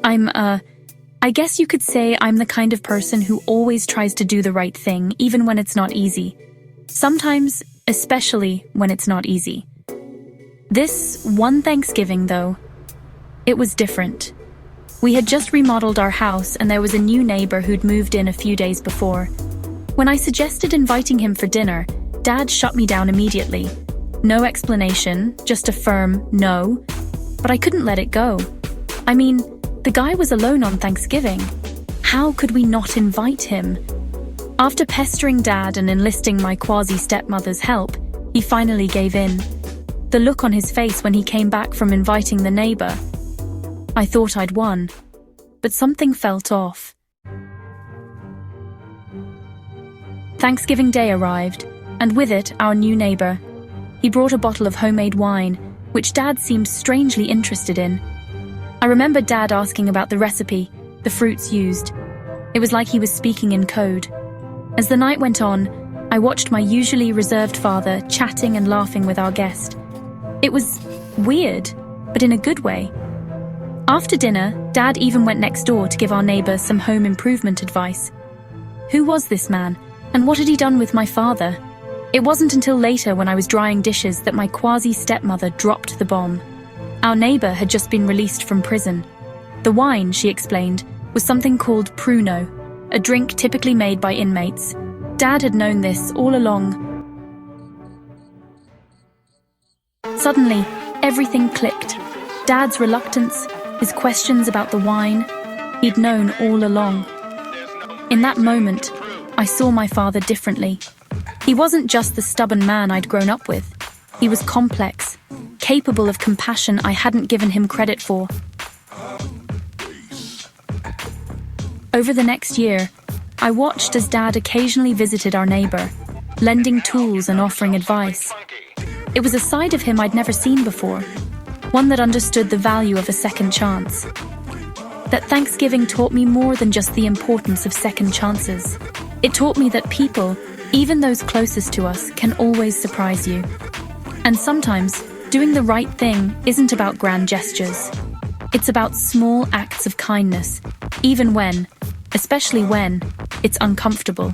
I guess you could say I'm the kind of person who always tries to do the right thing, even when it's not easy. Sometimes, especially when it's not easy. This one Thanksgiving, though, it was different. We had just remodeled our house and there was a new neighbor who'd moved in a few days before. When I suggested inviting him for dinner, Dad shut me down immediately. No explanation, just a firm no. But I couldn't let it go. I mean, the guy was alone on Thanksgiving. How could we not invite him? After pestering Dad and enlisting my quasi-stepmother's help, he finally gave in. The look on his face when he came back from inviting the neighbor. I thought I'd won, but something felt off. Thanksgiving Day arrived, and with it, our new neighbor. He brought a bottle of homemade wine, which Dad seemed strangely interested in. I remember Dad asking about the recipe, the fruits used. It was like he was speaking in code. As the night went on, I watched my usually reserved father chatting and laughing with our guest. It was weird, but in a good way. After dinner, Dad even went next door to give our neighbor some home improvement advice. Who was this man, and what had he done with my father? It wasn't until later when I was drying dishes that my quasi-stepmother dropped the bomb. Our neighbor had just been released from prison. The wine, she explained, was something called pruno, a drink typically made by inmates. Dad had known this all along. Suddenly, everything clicked. Dad's reluctance, his questions about the wine, he'd known all along. In that moment, I saw my father differently. He wasn't just the stubborn man I'd grown up with. He was complex, capable of compassion I hadn't given him credit for. Over the next year, I watched as Dad occasionally visited our neighbor, lending tools and offering advice. It was a side of him I'd never seen before, one that understood the value of a second chance. That Thanksgiving taught me more than just the importance of second chances. It taught me that people, even those closest to us, can always surprise you. And sometimes, doing the right thing isn't about grand gestures. It's about small acts of kindness, even when, especially when, it's uncomfortable.